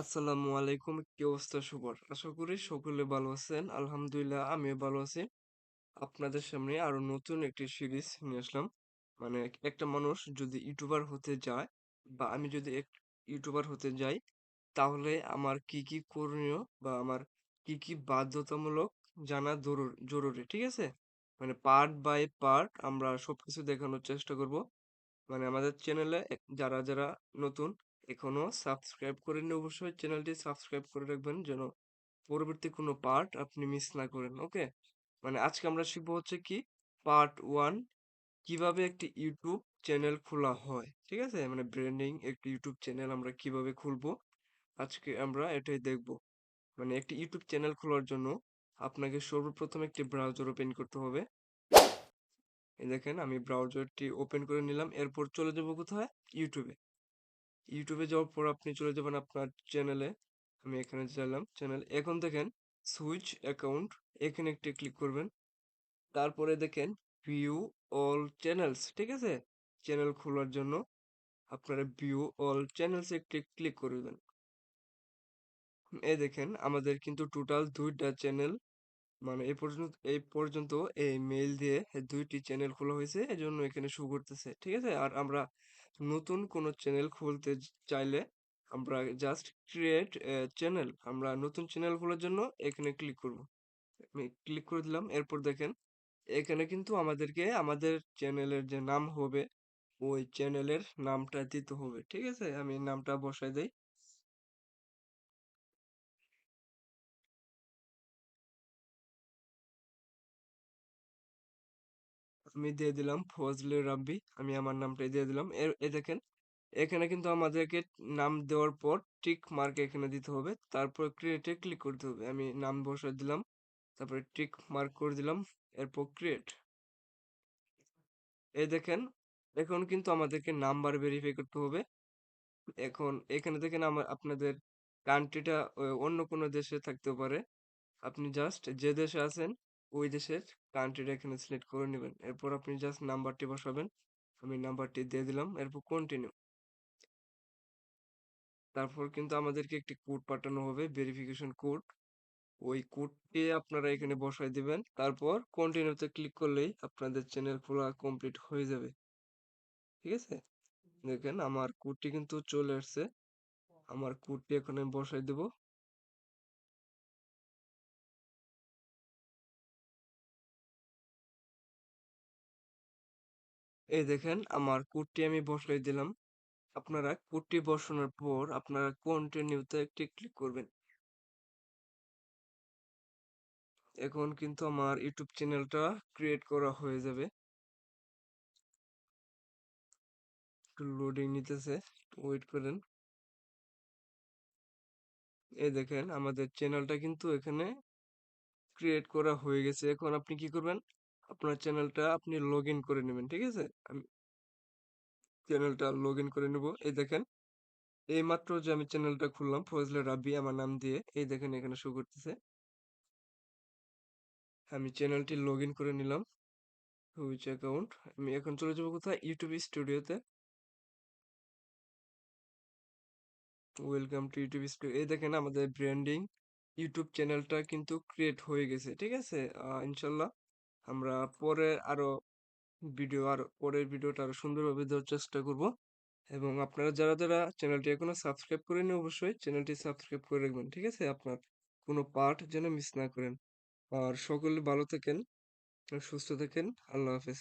আসসালামু আলাইকুম। কি অবস্থা সবার? আশা করি সকলে ভালো আছেন। আলহামদুলিল্লাহ আমিও ভালো আছি। আপনাদের সামনে আরো নতুন একটি সিরিজ নিয়ে আসলাম। মানে একটা মানুষ যদি ইউটিউবার হতে যায় বা আমি যদি ইউটিউবার হতে যাই, তাহলে আমার কি কি করণীয় বা আমার কি কি বাধ্যতামূলক জানা জরুরি, ঠিক আছে? মানে পার্ট বাই পার্ট আমরা সবকিছু দেখানোর চেষ্টা করব। মানে আমাদের চ্যানেলে যারা নতুন এখনো সাবস্ক্রাইব করেননি, অবশ্যই চ্যানেলটি সাবস্ক্রাইব করে রাখবেন যেন পরবর্তী কোনো পার্ট আপনি মিস না করেন। ওকে, মানে আজকে আমরা শিখবো হচ্ছে কি পার্ট ওয়ান, কিভাবে একটি ইউটিউব চ্যানেল খোলা হয়। ঠিক আছে, মানে ব্র্যান্ডিং একটি ইউটিউব চ্যানেল আমরা কিভাবে খুলবো, আজকে আমরা এটাই দেখবো। মানে একটি ইউটিউব চ্যানেল খোলার জন্য আপনাকে সর্বপ্রথম একটি ব্রাউজার ওপেন করতে হবে। এই দেখেন আমি ব্রাউজারটি ওপেন করে নিলাম। এরপর চলে যাব কোথায়? ইউটিউবে। ইউটিউবে যাওয়ার পর আপনি চলে যাবেন আপনার চ্যানেলে। আমি এখানে চাইলাম চ্যানেল। এখন দেখেন সুইচ অ্যাকাউন্ট, এখানে একটি ক্লিক করবেন। তারপরে দেখেন ভিউ অল চ্যানেলস, ঠিক আছে? চ্যানেল খোলার জন্য আপনারা ভিউ অল চ্যানেলস একটি ক্লিক করবেন। এই দেখেন আমাদের কিন্তু টোটাল দুইটা চ্যানেল, মানে এই পর্যন্ত এই মেইল দিয়ে দুইটি চ্যানেল খোলা হয়েছে, এজন্য এখানে শো করতেছে, ঠিক আছে? আর আমরা নতুন কোনো চ্যানেল খুলতে চাইলে আমরা জাস্ট ক্রিয়েট চ্যানেল, আমরা নতুন চ্যানেল খোলার জন্য এখানে ক্লিক করব। আমি ক্লিক করে দিলাম। এরপর দেখেন এখানে কিন্তু আমাদেরকে আমাদের চ্যানেলের যে নাম হবে ওই চ্যানেলের নামটা দিতে হবে, ঠিক আছে? আমি নামটা বসাই দেই। আমি দিয়ে দিলাম ফজলে রাব্বি, আমি আমার নামটাই দিয়ে দিলাম। এ দেখেন এখানে কিন্তু আমাদেরকে নাম দেওয়ার পর টিক মার্ক এখানে দিতে হবে, তারপর ক্রিয়েটে ক্লিক করতে হবে। আমি নাম বসাই দিলাম, তারপরে টিক মার্ক করে দিলাম, এরপর ক্রিয়েট। এই দেখেন এখন কিন্তু আমাদেরকে নাম্বার ভেরিফাই করতে হবে। এখন এখানে দেখেন আপনাদের কান্ট্রিটা অন্য কোনো দেশে থাকতেও পারে। আপনি জাস্ট যে দেশে আছেন ওই দেশের কান্ট্রিটা এখানে সিলেক্ট করে নেবেন। এরপর আপনি জাস্ট নাম্বারটি বসাবেন। আমি নাম্বারটি দিয়ে দিলাম, এরপর কন্টিনিউ। তারপর কিন্তু আমাদেরকে একটি কোড পাঠানো হবে, ভেরিফিকেশন কোড। ওই কোডটি আপনারা এখানে বসায় দিবেন, তারপর কন্টিনিউতে ক্লিক করলেই আপনাদের চ্যানেল খোলা কমপ্লিট হয়ে যাবে, ঠিক আছে? দেখেন আমার কোডটি কিন্তু চলে আসছে। আমার কোডটি এখন আমি বসাই দেব। এই দেখেন আমার কোডটি আমি বসাই দিলাম। আপনারা কোডটি বসানোর পর আপনারা কন্টিনিউতে একটি ক্লিক করবেন। এখন কিন্তু আমার ইউটিউব চ্যানেলটা ক্রিয়েট করা হয়ে যাবে। একটু লোডিং নিতেছে, ওয়েট করেন। এই দেখেন আমাদের চ্যানেলটা কিন্তু এখানে ক্রিয়েট করা হয়ে গেছে। এখন আপনি কি করবেন? আপনার চ্যানেলটা আপনি লগ ইন করে নেবেন, ঠিক আছে? আমি চ্যানেলটা লগ ইন করে নেব। এই দেখেন এই মাত্র যে আমি চ্যানেলটা খুললাম ফজলে রাব্বি আমার নাম দিয়ে, এই দেখেন এখানে শো করতেছে। আমি চ্যানেলটি লগ ইন করে নিলাম, সুইচ অ্যাকাউন্ট। আমি এখন চলে যাবো কোথায়? ইউটিউব স্টুডিওতে। Welcome to YouTube studio. এই দেখেন আমাদের ব্র্যান্ডিং ইউটিউব চ্যানেলটা কিন্তু ক্রিয়েট হয়ে গেছে, ঠিক আছে? ইনশাল্লাহ আমরা পরের ভিডিওটা আরো সুন্দরভাবে দেওয়ার চেষ্টা করব। এবং আপনারা যারা চ্যানেলটি এখনো সাবস্ক্রাইব করেনি, অবশ্যই চ্যানেলটি সাবস্ক্রাইব করে রাখবেন, ঠিক আছে? আপনার কোনো পার্ট যেন মিস না করেন। আর সকলে ভালো থাকেন, সুস্থ থাকেন। আল্লাহ হাফেজ।